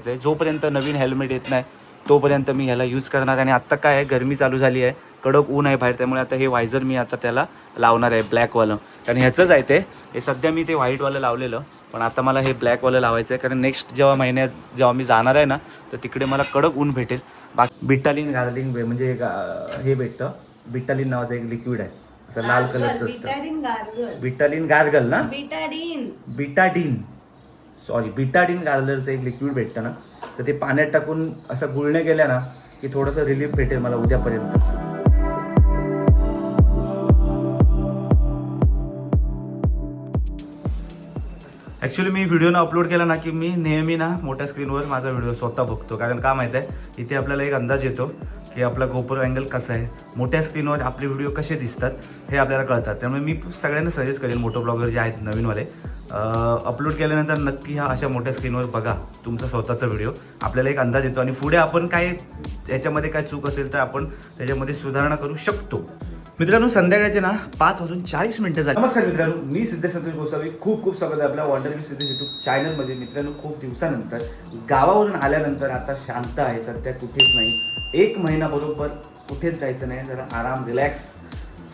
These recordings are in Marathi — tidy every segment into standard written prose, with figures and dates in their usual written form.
जोपर्यंत नवीन हेल्मेट येत नाही तोपर्यंत मी ह्याला यूज करणार. आणि आत्ता काय आहे, गरमी चालू झाली आहे, कडक ऊन आहे बाहेर, त्यामुळे आता हे वायझर मी आता त्याला लावणार आहे ब्लॅकवालं. कारण ह्याचंच आहे ते, हे सध्या मी ते व्हाईटवालं लावलेलं, पण आता मला हे ब्लॅकवालं लावायचं आहे. कारण नेक्स्ट जेव्हा मी जाणार आहे ना, तर तिकडे मला कडक ऊन भेटेल. बाकी बिटालिन गार्लिंग म्हणजे हे भेटतं, बिटालिन नावाचं एक लिक्विड आहे, असं लाल कलरचं असतं. बिटालिन गार्गल ना, बिटाडिन गार्गलचं एक लिक्विड भेटतं ना, तर ते पाण्यात टाकून असं गुळण्या गेल्या ना की थोडंसं रिलीफ भेटेल मला उद्यापर्यंत. ॲक्च्युली मी व्हिडिओनं अपलोड केला ना की मी नेहमी ना मोठ्या स्क्रीनवर माझा व्हिडिओ स्वतः बघतो. कारण का माहीत आहे, इथे आपल्याला एक अंदाज येतो की आपला गोप्रो अँगल कसा आहे, मोठ्या स्क्रीनवर आपले व्हिडिओ कसे दिसतात हे आपल्याला कळतात. त्यामुळे मी सगळ्यांना सजेस्ट करेन, मोठो ब्लॉगर जे आहेत नवीनवाले, अपलोड केल्यानंतर नक्की हा अशा मोठ्या स्क्रीनवर बघा तुमचा स्वतःचा व्हिडिओ. आपल्याला एक अंदाज येतो आणि पुढे आपण काय त्याच्यामध्ये काय चूक असेल तर आपण त्याच्यामध्ये सुधारणा करू शकतो. मित्रांनो, संध्याकाळचे ना 5:40 झाले. नमस्कार मित्रांनो, मी सिद्धेश संतोष गोसावी. खूप खूप स्वागत आहे आपल्या वॉन्डर विथ सिद्धेश यूट्यूब चॅनलमध्ये. मित्रांनो, खूप दिवसानंतर गावावरून आल्यानंतर आता शांत आहे, सध्या कुठेच नाही. 1 महिना बरोबर कुठेच जायचं नाही, जरा आराम रिलॅक्स.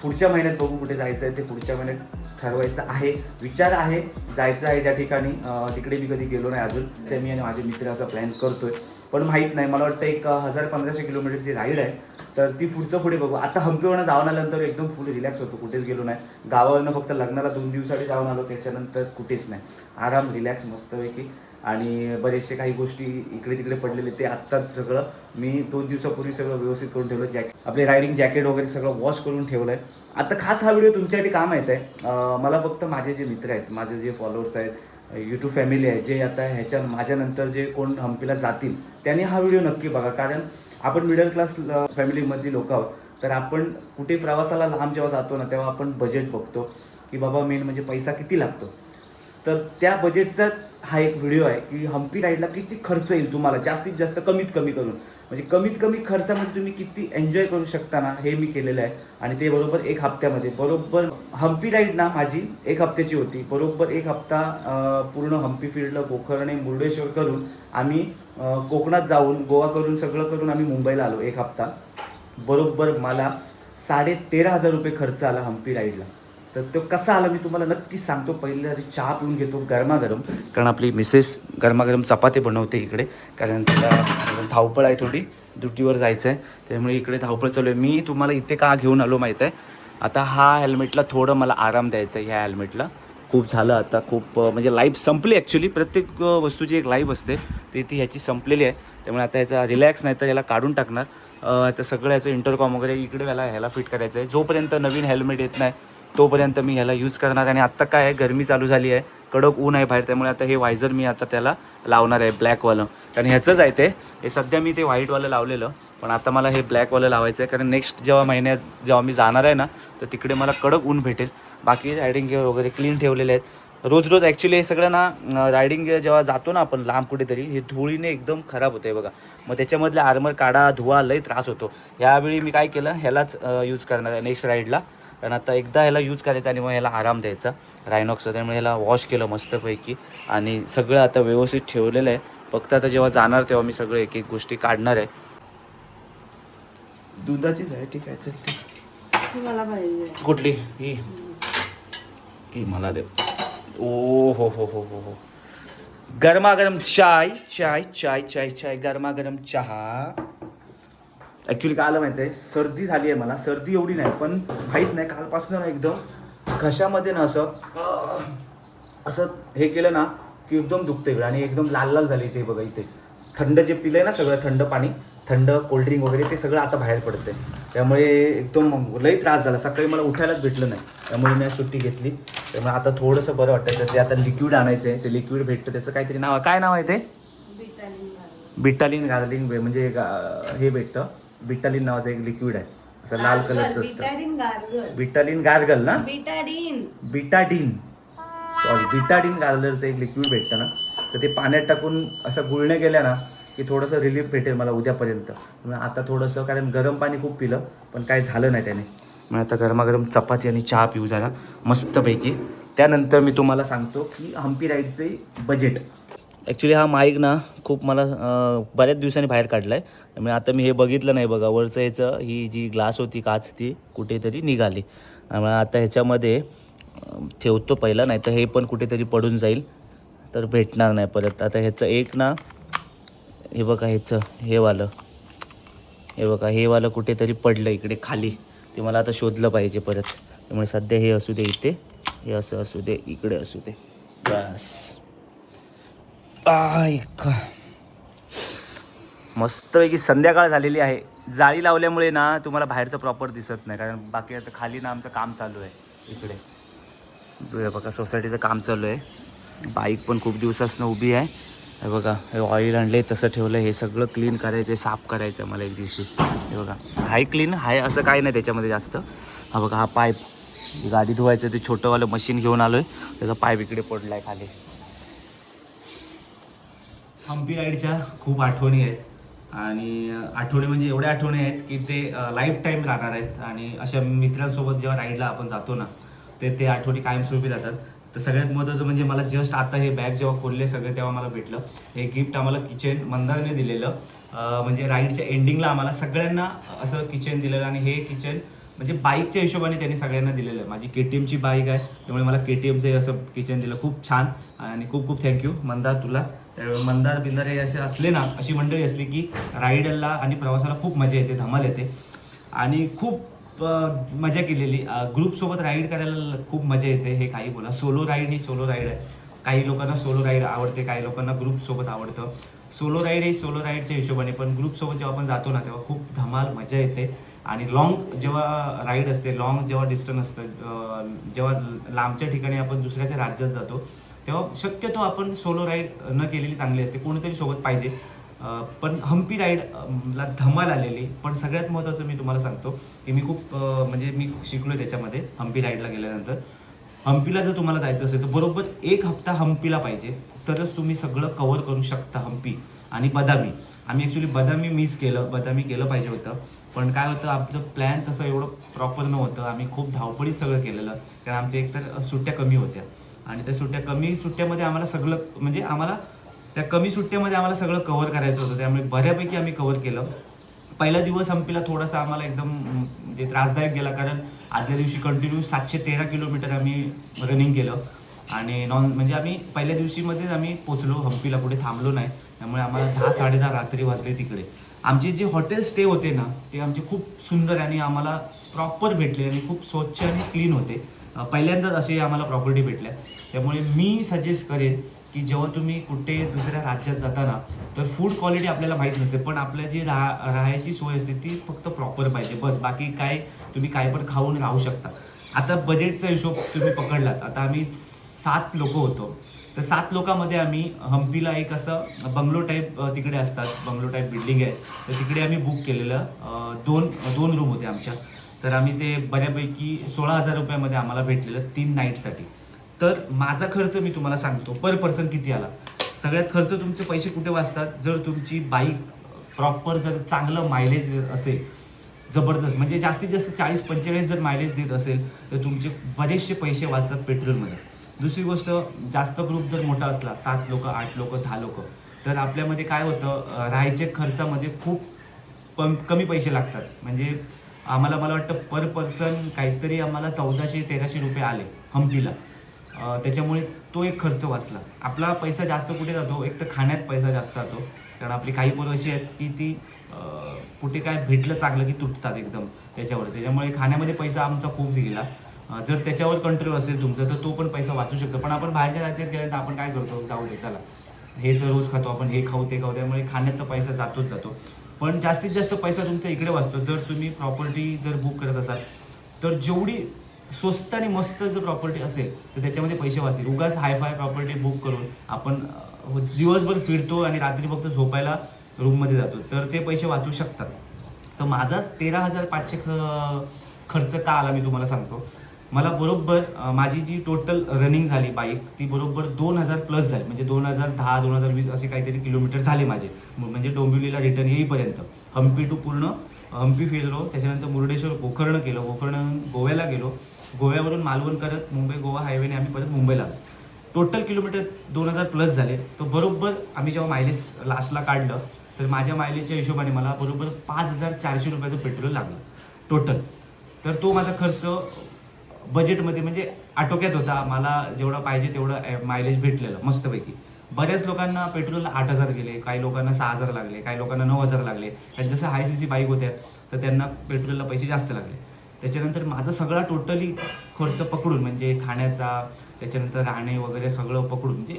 पुढच्या महिन्यात बघू कुठे जायचं आहे ते, पुढच्या महिन्यात ठरवायचं आहे. विचार आहे जायचं आहे ज्या ठिकाणी, तिकडे मी कधी गेलो नाही अजून. ते मी आणि माझे मित्र असा प्लॅन करतोय, पण माहीत नाही. मला वाटतं एक 1000-1500 किलोमीटरची राईड आहे, तर ती पुढे बघू. आता हम्पीवरनं जाऊन आल्यानंतर एकदम फुल रिलॅक्स होतो, कुठेच गेलो नाही. गावावरनं फक्त लग्नाला 2 दिवसासाठी जाऊन आलो, त्याच्यानंतर कुठेच नाही. आराम रिलॅक्स मस्तपैकी. आणि बरेचसे काही गोष्टी इकडे तिकडे पडलेले ते आत्ताच सगळं मी 2 दिवसापूर्वी सगळं व्यवस्थित करून ठेवलं. आपले रायडिंग जॅकेट वगैरे सगळं वॉश करून ठेवलं आहे. आता खास हा व्हिडिओ तुमच्यासाठी काम येत आहे. मला फक्त माझे जे मित्र आहेत, माझे जे फॉलोअर्स आहेत, यूट्यूब फॅमिली आहे, जे आता माझ्यानंतर जे कोण हम्पीला जातील त्यांनी हा व्हिडिओ नक्की बघा. कारण आपण मिडल क्लास फॅमिलीमधली लोक आहोत, तर आपण कुठे प्रवासाला लांब जेव्हा जातो ना, तेव्हा आपण बजेट बघतो की बाबा मेन म्हणजे पैसा किती लागतो. तर त्या बजेटचाच हा एक व्हिडिओ आहे की हम्पी राईडला किती खर्च येईल तुम्हाला, जास्तीत जास्त कमीत कमी करून, म्हणजे कमीत कमी खर्चामध्ये तुम्ही किती एन्जॉय करू शकता ना, हे मी केलेलं आहे. आणि ते बरोबर 1 हप्त्यामध्ये. बरोबर हम्पी राईड ना माझी 1 हप्त्याची होती. बरोबर 1 हप्ता पूर्ण हम्पी फिरलं, गोकर्ण मुर्डेश्वर करून आम्ही कोकणात जाऊन गोवा करून सगळं करून आम्ही मुंबईला आलो. 1 हप्ता बरोबर मला 13,500 रुपये खर्च आला हम्पी राईडला. तर तो कसा आला मी तुम्हाला नक्कीच सांगतो. पहिले आधी चहा पिऊन घेतो गरमागरम, कारण आपली मिसेस गरमागरम चपाती बनवते इकडे. कारण तिला धावपळ आहे, थोडी ड्युटीवर जायचं आहे, त्यामुळे इकडे धावपळ चालू आहे. मी तुम्हाला इथे का घेऊन आलो माहीत आहे, आता हा हेल्मेटला थोडं मला आराम द्यायचा आहे. ह्या हेल्मेटला खूप झालं आता, खूप म्हणजे लाईफ संपली. ॲक्च्युली प्रत्येक वस्तूची एक लाईफ असते, ती ह्याची संपलेली आहे. त्यामुळे आता ह्याचा रिलॅक्स नाही तर याला काढून टाकणार. आता सगळं याचं इंटरकॉम वगैरे इकडे ह्याला फिट करायचं आहे. जोपर्यंत नवीन हेल्मेट येत नाही तोपर्यंत मी ह्याला यूज करणार. आणि आत्ता काय आहे, गरमी चालू झाली आहे, कडक ऊन आहे बाहेर, त्यामुळे आता हे वायझर मी आता त्याला लावणार आहे ब्लॅकवालं. कारण ह्याचंच आहे ते, हे सध्या मी ते व्हाईटवालं लावलेलं, पण आता मला हे ब्लॅकवालं लावायचं आहे. कारण नेक्स्ट जेव्हा मी जाणार आहे ना, तर तिकडे मला कडक ऊन भेटेल. बाकी रायडिंग गिअर वगैरे क्लीन ठेवलेले आहेत रोज. ॲक्च्युली हे सगळं ना, रायडिंग गिअर जेव्हा जातो ना आपण लांब कुठेतरी, हे धुळीने एकदम खराब होतं आहे बघा. मग त्याच्यामधले आर्मर काढा, धुवा, लई त्रास होतो. यावेळी मी काय केलं, ह्यालाच यूज करणार आहे नेक्स्ट राईडला. कारण आता एकदा ह्याला यूज करायचा आणि मग ह्याला आराम द्यायचा रायनॉक्सचं. त्यामुळे ह्याला वॉश केलं मस्तपैकी आणि सगळं आता व्यवस्थित ठेवलेलं आहे. फक्त आता जेव्हा जाणार तेव्हा मी सगळं एक एक गोष्टी काढणार आहे. दुधाचीच आहे, ठीक आहे, चल. मला पाहिजे कुठली ही मला दे. ओ हो हो हो हो हो, गरमागरम चाय चाय चाय चाय चाय, गरमागरम चहा. ॲक्च्युली काय आलं माहिती आहे, सर्दी झाली आहे मला. सर्दी एवढी नाही, पण माहीत नाही कालपासून ना एकदम घशामध्ये ना असं हे केलं ना की एकदम दुखते आणि एकदम लाल लाल झाली. ते बघा इथे थंड जे पिलं आहे ना, सगळं थंड पाणी, थंड कोल्ड्रिंक वगैरे ते सगळं आता बाहेर पडते. त्यामुळे एकदम लई त्रास झाला. सकाळी मला उठायलाच भेटलं नाही, त्यामुळे मी सुट्टी घेतली. त्यामुळे आता थोडंसं बरं वाटतं. तर ते आता लिक्विड आणायचं आहे, ते लिक्विड भेटतं, त्याचं काहीतरी नाव, काय नाव आहे ते, बिटालिन गार्लिंग म्हणजे हे भेटतं. बिटालिन नावाचं एक लिक्विड आहे, असं लाल कलरचं असतं. बिटालिन गार्गल ना, बिटाडिन गार्गलचं एक लिक्विड भेटतं ना, तर ते पाण्यात टाकून असं गुळण्या गेल्या ना की थोडंसं रिलीफ भेटेल मला उद्यापर्यंत. आता थोडंसं, कारण गरम पाणी खूप पिलं पण काय झालं नाही त्याने. मग आता गरमागरम चपाती आणि चहा पिऊ झाला मस्तपैकी. त्यानंतर मी तुम्हाला सांगतो की हम्पी राईडचे बजेट. ॲक्च्युली हा माईक ना खूप मला बऱ्याच दिवसांनी बाहेर काढला आहे. त्यामुळे आता मी हे बघितलं नाही बघा, वरचं ह्याचं ही जी ग्लास होती काच ती कुठेतरी निघाली. त्यामुळे आता ह्याच्यामध्ये ठेवतो पहिला, नाही तर हे पण कुठेतरी पडून जाईल, तर भेटणार नाही परत. आता ह्याचं एक ना, हे बघा ह्याचं हे वालं, हे बघा हे वालं कुठेतरी पडलं इकडे खाली, ते मला आता शोधलं पाहिजे परत. त्यामुळे सध्या हे असू दे इथे, हे असं असू दे, इकडे असू दे, बस. ऐका मस्तपैकी संध्याकाळ झालेली आहे. जाळी लावल्यामुळे ना तुम्हाला बाहेरचं प्रॉपर दिसत नाही, कारण बाकी आता खाली ना आमचं काम चालू आहे इकडे. हे बघा सोसायटीचं काम चालू आहे. बाईक पण खूप दिवसापासून उभी आहे. हे बघा हे ऑइल आणले तसं ठेवलं, हे सगळं क्लीन करायचं आहे, साफ करायचं मला एक दिवशी. हे बघा हाय क्लीन आहे, असं काही नाही त्याच्यामध्ये जास्त. हा बघा हा पाईप गाडी धुवायचं ते छोटंवालं मशीन घेऊन आलो आहे, त्याचा पाईप इकडे पडला आहे खाली. हम्पी राईडच्या खूप आठवणी आहेत, आणि आठवणी म्हणजे एवढ्या आठवणी आहेत की ते लाईफ टाईम राहणार आहेत. आणि अशा मित्रांसोबत जेव्हा राईडला आपण जातो ना, ते आठवणी कायमस्वरूपी जातात. तर सगळ्यात महत्त्वाचं म्हणजे मला जस्ट आता हे बॅग जेव्हा खोलले सगळे तेव्हा मला भेटलं हे गिफ्ट. आम्हाला किचन मंदारने दिलेलं, म्हणजे राईडच्या एंडिंगला आम्हाला सगळ्यांना असं किचन दिलेलं. आणि हे किचन म्हणजे बाईकच्या हिशोबाने त्यांनी सगळ्यांना दिलेलं आहे. माझी KTMची बाईक आहे, त्यामुळे मला KTMचं असं किचन दिलं. खूप छान आणि खूप खूप थँक्यू मंदार तुला. त्यावेळी मंदार बिंदार हे असे असले ना, अशी मंडळी असली की राईडरला आणि प्रवासाला खूप मजा येते, धमाल येते. आणि खूप मजा केलेली. ग्रुपसोबत राईड करायला खूप मजा येते. हे काही बोला, सोलो राईड ही सोलो राईड आहे. काही लोकांना सोलो राईड आवडते, काही लोकांना ग्रुपसोबत आवडतं. सोलो राईड ही सोलो राईडच्या हिशोबाने, पण ग्रुपसोबत जेव्हा आपण जातो ना तेव्हा खूप धमाल मजा येते. आणि लॉंग जेव्हा राईड असते, लॉंग जेव्हा डिस्टन्स असतं, जेव्हा लांबच्या ठिकाणी आपण दुसऱ्याच्या राज्यात जातो, तेव्हा शक्यतो आपण सोलो राईड न केलेली चांगली असते, कोणीतरी सोबत पाहिजे. पण हम्पी राईडला धमाल आलेली. पण सगळ्यात महत्त्वाचं मी तुम्हाला सांगतो की मी खूप म्हणजे मी शिकलो त्याच्यामध्ये. हम्पी राईडला गेल्यानंतर हम्पीला जर तुम्हाला जायचं असेल तर बरोबर 1 हप्ता हम्पीला पाहिजे, तरच तुम्ही सगळं कव्हर करू शकता. हम्पी आणि बदामी, आम्ही ॲक्च्युली बदामी मिस केलं, बदामी केलं पाहिजे होतं. पण काय होतं, आमचं प्लॅन तसं एवढं प्रॉपर नव्हतं. आम्ही खूप धावपळीत सगळं केलेलं, कारण आमच्या एकतर सुट्ट्या कमी होत्या. आणि त्या कमी सुट्ट्यामध्ये आम्हाला सगळं म्हणजे आम्हाला त्या कमी सुट्ट्यामध्ये आम्हाला सगळं कव्हर करायचं होतं. त्यामुळे बऱ्यापैकी आम्ही कव्हर केलं. पहिला दिवस हम्पीला थोडासा आम्हाला एकदम म्हणजे त्रासदायक गेला, कारण आदल्या दिवशी कंटिन्यू 713 किलोमीटर आम्ही रनिंग केलं. आणि म्हणजे आम्ही पहिल्या दिवशीमध्येच आम्ही पोचलो हम्पीला, कुठे थांबलो नाही. त्यामुळे आम्हाला 10-10:30 रात्री वाजले तिकडे. आमचे जे हॉटेल स्टे होते ना ते आमचे खूप सुंदर आणि आम्हाला प्रॉपर भेटले आणि खूप स्वच्छ आणि क्लीन होते. पहिल्यांदाच असे आम्हाला प्रॉपर्टी भेटल्या. त्यामुळे मी सजेस्ट करेन की जेव्हा तुम्ही कुठे दुसऱ्या राज्यात जाता ना, तर फूड क्वालिटी आपल्याला माहीत नसते, पण आपल्या जी राहायची सोय असते ती फक्त प्रॉपर पाहिजे, बस. बाकी काय तुम्ही काय पण खाऊन राहू शकता. आता बजेटचा हिशोब तुम्ही पकडलात, आता आम्ही 7 लोक होतो, तर 7 लोकांमध्ये आम्ही हम्पीला एक असं बंगलो टाईप तिकडे असतात, बंगलो टाईप बिल्डिंग आहे, तर तिकडे आम्ही बुक केलेलं. दोन रूम होते आमच्या. तर आम्ही ते बऱ्यापैकी 16,000 रुपयामध्ये आम्हाला भेटलेलं 3 नाईटसाठी. तर माझा खर्च मी तुम्हाला सांगतो पर पर्सन किती आला. सगळ्यात खर्च तुमचे पैसे कुठे वाचतात, जर तुमची बाईक प्रॉपर जर चांगलं मायलेज असेल, जबरदस्त म्हणजे जास्तीत जास्त 40-45 जर मायलेज देत असेल, तर तुमचे बरेचसे पैसे वाचतात पेट्रोलमध्ये. दुसरी गोष्ट, जास्त ग्रुप जर मोठा असला, 7 लोक, 8 लोक, 10 लोक, तर आपल्यामध्ये काय होतं, राहायचे खर्चामध्ये खूप कमी पैसे लागतात. म्हणजे मला वाटतं पर पर्सन काहीतरी आम्हाला 1400-1300 रुपये आले हम्पीला. त्याच्यामुळे तो एक खर्च वाचला. आपला पैसा जास्त कुठे जातो, एक तर खाण्यात पैसा जास्त जातो, कारण आपली काही पोरं अशी आहेत की ती कुठे काय भेटलं चांगलं की तुटतात एकदम त्याच्यामुळे खाण्यामध्ये पैसा आमचा खूप गेला. जर त्याच्यावर कंट्रोल असेल तुमचं तर तो पण पैसा वाचू शकतो. पण आपण बाहेरच्या राज्यात गेल्यानंतर आपण काय करतो, जाऊ दे चला, हे तर रोज खातो आपण, हे खाऊ ते खाऊ, त्यामुळे खाण्यात तर पैसा जातोच जातो. पण जास्तीत जास्त पैसा तुमचा इकडे वाचतो जर तुम्ही प्रॉपर्टी जर बुक करत असाल, तर जेवढी स्वस्त आणि मस्त जर प्रॉपर्टी असेल तर त्याच्यामध्ये पैसे वाचतील. उगाच हायफाय प्रॉपर्टी बुक करून आपण दिवसभर फिरतो आणि रात्री फक्त झोपायला रूममध्ये जातो, तर ते पैसे वाचू शकतात. तर माझा 13,500 खर्च का आला मी तुम्हाला सांगतो. मला बरोबर माझी जी टोटल रनिंग झाली बाईक, ती बरोबर 2,000 प्लस झाली. म्हणजे 2010-2020 असे काहीतरी किलोमीटर झाले माझे, म्हणजे डोंबिवलीला रिटर्न येईपर्यंत. हम्पी टू पूर्ण हम्पी फिरलो, त्याच्यानंतर मुर्डेश्वर गोकर्ण केलं, गोकर्ण गोव्याला गेलो, गोव्यावरून मालवण करत मुंबई गोवा हायवेने आम्ही परत मुंबईला आलो. टोटल किलोमीटर 2000 प्लस झाले. तर बरोबर आम्ही जेव्हा मायलेज लास्टला काढलं तर माझ्या मायलेजच्या हिशोबाने मला बरोबर 5400 रुपयाचं पेट्रोल लागलं टोटल. तर तो माझा खर्च बजेटमध्ये म्हणजे आटोक्यात होता. मला जेवढं पाहिजे तेवढं मायलेज भेटलेलं मस्तपैकी. बऱ्याच लोकांना पेट्रोलला 8000 गेले, काही लोकांना 6000 लागले, काही लोकांना 9000 लागले. आणि जसं हाय सी सी बाईक होत्या तर त्यांना पेट्रोलला पैसे जास्त लागले. त्याच्यानंतर माझं सगळा टोटली खर्च पकडून म्हणजे खाण्याचा, त्याच्यानंतर राहणे वगैरे सगळं पकडून म्हणजे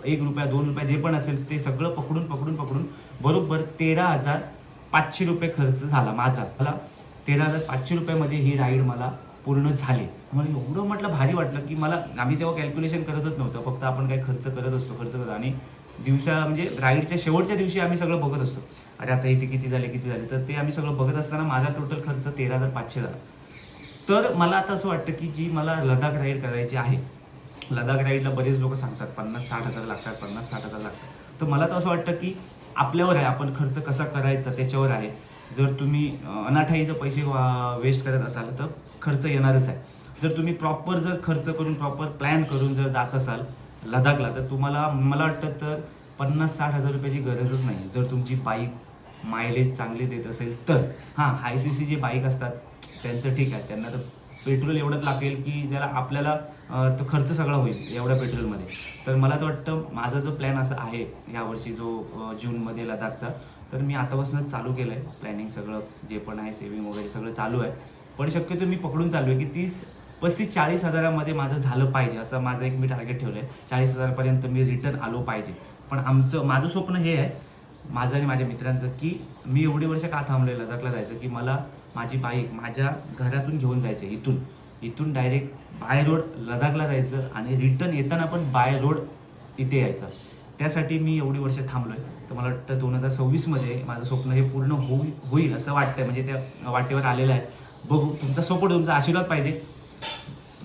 ₹1 ₹2 जे पण असेल ते सगळं पकडून बरोबर 13,500 रुपये खर्च झाला माझा. मला 13,500 रुपयामध्ये ही राईड मला पूर्ण झाली. मला एवढं म्हटलं भारी वाटलं की मला आम्ही तेव्हा कॅल्क्युलेशन करतच नव्हतं. फक्त आपण काही खर्च करत असतो आणि म्हणजे राईडच्या शेवटच्या दिवशी आम्ही सगळं बघत असतो. अरे आता इथे किती झाले. तर ते आम्ही सगळं बघत असताना माझा टोटल खर्च 13,500 झाला. तर मला आता असं वाटतं की जी मला लडाख राईड करायची आहे, लडाख राईडला बरेच लोक सांगतात 50-60 हजार लागतात, 50-60 हजार लागतात. तर मला तर असं वाटतं की आपल्यावर आहे, आपण खर्च कसा करायचा त्याच्यावर आहे. जर तुम्ही अनाठाईचे पैसे वेस्ट करत असाल तर खर्च येणारच आहे. जर तुम्ही प्रॉपर जर खर्च करून प्रॉपर प्लॅन करून जर जात असाल लडाखला तर तुम्हाला मला वाटतं तर 50-60 हजार रुपयाची गरजच नाही. जर तुमची बाईक मायलेज चांगली देत असेल तर. हां, हाय सी सी जे बाईक असतात त्यांचं ठीक आहे, त्यांना तर पेट्रोल एवढंच लागेल की ज्याला आपल्याला तो खर्च सगळा होईल एवढ्या पेट्रोलमध्ये. तर मला तर वाटतं माझा जो प्लॅन असा आहे यावर्षी जो जूनमध्ये लडाखचा, तर मी आतापासूनच चालू केलं आहे प्लॅनिंग. सगळं जे पण आहे सेविंग वगैरे सगळं चालू आहे. पण शक्यतो मी पकडून चालू आहे की 35-40 हजारामध्ये माझं झालं पाहिजे असं माझं एक मी टार्गेट ठेवलं आहे. 40 हजारापर्यंत मी रिटर्न आलो पाहिजे. पण माझं स्वप्न हे आहे माझं आणि माझ्या मित्रांचं की मी एवढी वर्ष का थांबलोय लडाखला जायचं की मला माझी बाईक माझ्या घरातून घेऊन जायचं. इथून डायरेक्ट बाय रोड लडाखला जायचं आणि रिटर्न येताना पण बाय रोड इथे यायचं. त्यासाठी मी एवढी वर्ष थांबलोय. तर मला वाटतं 2026मध्ये माझं स्वप्न हे पूर्ण होईल असं वाटतंय. म्हणजे त्या वाटेवर आलेलं आहे. बघू, तुमचा सपोर्ट, तुमचा आशीर्वाद पाहिजे.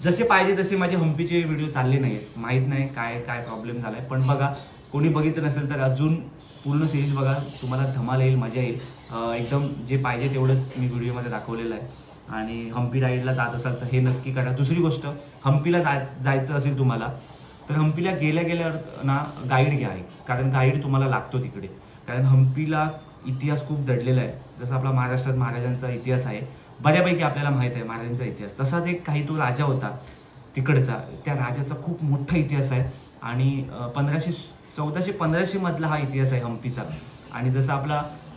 जसे पाहिजे तसे माझे हम्पीचे व्हिडिओ चालले नाही आहेत. माहीत नाही काय प्रॉब्लेम झाला आहे. पण बघा, कोणी बघितलं नसेल तर अजून पूर्ण सिरीज बघा, तुम्हाला धमाल येईल, मजा येईल. एकदम जे पाहिजे तेवढंच मी व्हिडिओमध्ये दाखवलेलं आहे. आणि हम्पी राईडला जात असाल तर हे नक्की करा. दुसरी गोष्ट, हम्पीला जायचं असेल तुम्हाला तर हम्पीला गेल्यावर ना गाईड घ्या. कारण गाईड तुम्हाला लागतो तिकडे. कारण हम्पीला इतिहास खूप दडलेला आहे. जसं आपला महाराष्ट्रात महाराजांचा इतिहास आहे, बऱ्यापैकी आपल्याला माहीत आहे महाराजांचा इतिहास. तसाच एक काही तो राजा होता तिकडचा, त्या राजाचा खूप मोठा इतिहास आहे. आणि 1415 मधला हा इतिहास आहे हम्पीचा. आणि जसं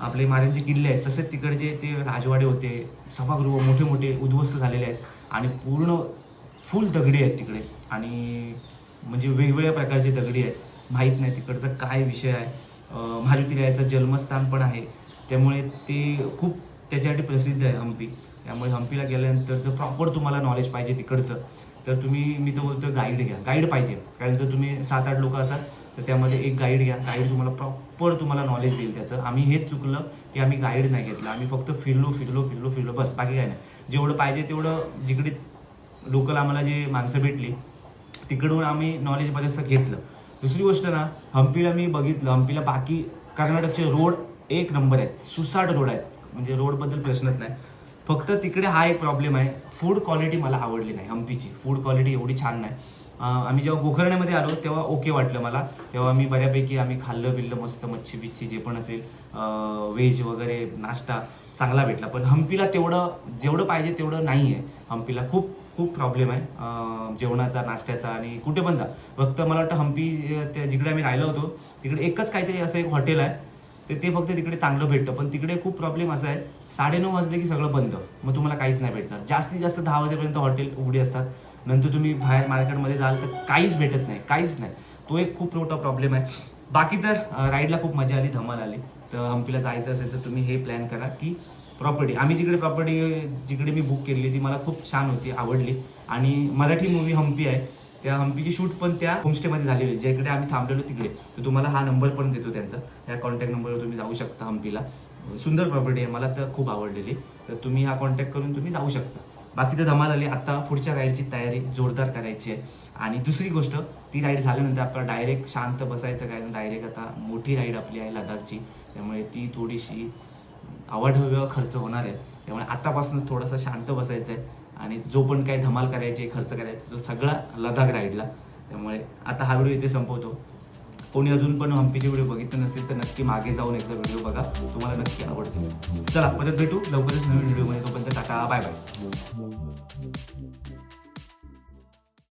आपले महाराजांचे किल्ले आहेत तसेच तिकडचे ते राजवाडे होते, सभागृह मोठे मोठे उद्ध्वस्त झालेले आहेत. आणि पूर्ण फुल दगडी आहेत तिकडे. आणि म्हणजे वेगवेगळ्या प्रकारचे दगडी आहेत. माहीत नाही तिकडचा काय विषय आहे. मारुतीरायाचं जन्मस्थान पण आहे. त्यामुळे ते खूप त्याच्यासाठी प्रसिद्ध आहे हम्पी. त्यामुळे हम्पीला गेल्यानंतर जर प्रॉपर तुम्हाला नॉलेज पाहिजे तिकडचं तर मी तर बोलतो गाईड घ्या. गाईड पाहिजे. कारण जर तुम्ही 7-8 लोक असाल तर त्यामध्ये एक गाईड घ्या. गाईड तुम्हाला प्रॉपर तुम्हाला नॉलेज देईल त्याचं. आम्ही हेच चुकलं की आम्ही गाईड नाही घेतलं. आम्ही फक्त फिरलो बस, बाकी काय नाही. जेवढं पाहिजे तेवढं जिकडे लोकल आम्हाला जे माणसं भेटली तिकडून आम्ही नॉलेज बरेचसं घेतलं. दुसरी गोष्ट ना, हम्पीला मी बघितलं, हम्पीला बाकी कर्नाटकचे रोड एक नंबर आहेत, सुसाट रोड आहेत. म्हणजे रोडबद्दल प्रश्नच नाही. फक्त तिकडे हा एक प्रॉब्लेम आहे, फूड क्वालिटी मला आवडली नाही. हम्पीची फूड क्वालिटी एवढी छान नाही. आम्ही जेव्हा गोकर्णमध्ये आलो तेव्हा ओके वाटलं मला. तेव्हा मी बऱ्यापैकी आम्ही खाल्लं मस्त मच्छी बिच्छी जे पण असेल, व्हेज वगैरे नाश्ता चांगला भेटला. पण हम्पीला जेवढं पाहिजे तेवढं नाही आहे. हम्पीला खूप प्रॉब्लेम आहे जेवणाचा, नाश्त्याचा. आणि कुठे पण जा, फक्त मला वाटतं हम्पी जिकडे आम्ही राहिलो होतो तिकडे एकच काहीतरी असं एक हॉटेल आहे, ते फक्त तिकडे चांगलं भेटतं. पण तिकडे खूप प्रॉब्लेम असा आहे, 9:30 वाजले की सगळं बंद. मग तुम्हाला काहीच नाही भेटणार. जास्तीत जास्त 10 वाजेपर्यंत हॉटेल उघडी असतात. नंतर तुम्ही बाहेर मार्केटमध्ये जाल तर काहीच भेटत नाही, काहीच नाही. तो एक खूप मोठा प्रॉब्लेम आहे. बाकी तर राईडला खूप मजा आली, धमाल आली. तर हम्पीला जायचं असेल तर तुम्ही हे प्लॅन करा की आम्ही जिकडे मी बुक केली ती मला खूप छान होती, आवडली. आणि मराठी मूवी हम्पी आहे, त्या हम्पीची शूट पण त्या होमस्टेमध्ये झालेली आहे, ज्याकडे आम्ही थांबलेलो तिकडे. तर तुम्हाला हा नंबर पण देतो त्यांचा, या कॉन्टॅक्ट नंबरवर तुम्ही जाऊ शकता हम्पीला. सुंदर प्रॉपर्टी आहे, मला तर खूप आवडलेली. तर तुम्ही हा कॉन्टॅक्ट करून तुम्ही जाऊ शकता. बाकी तर धमाल आली. आता पुढच्या राईडची तयारी जोरदार करायची आहे. आणि दुसरी गोष्ट, ती राईड झाल्यानंतर आपल्याला डायरेक्ट शांत बसायचं, कारण डायरेक्ट आता मोठी राईड आपली आहे लडाखची. त्यामुळे ती थोडीशी अवाढव्य खर्च होणार आहे. त्यामुळे आतापासूनच थोडंसं शांत बसायचं आहे. आणि जो पण काही धमाल करायची, खर्च करायचा, तो सगळा लडाख राईडला. त्यामुळे आता हा व्हिडिओ इथे संपवतो. कोणी अजून पण हम्पीचे व्हिडिओ बघितले नसतील तर नक्की मागे जाऊन एकदा व्हिडिओ बघा, तुम्हाला नक्की आवडतील. चला परत भेटू लवकरच नवीन व्हिडिओमध्ये. तोपर्यंत टाटा, बाय बाय.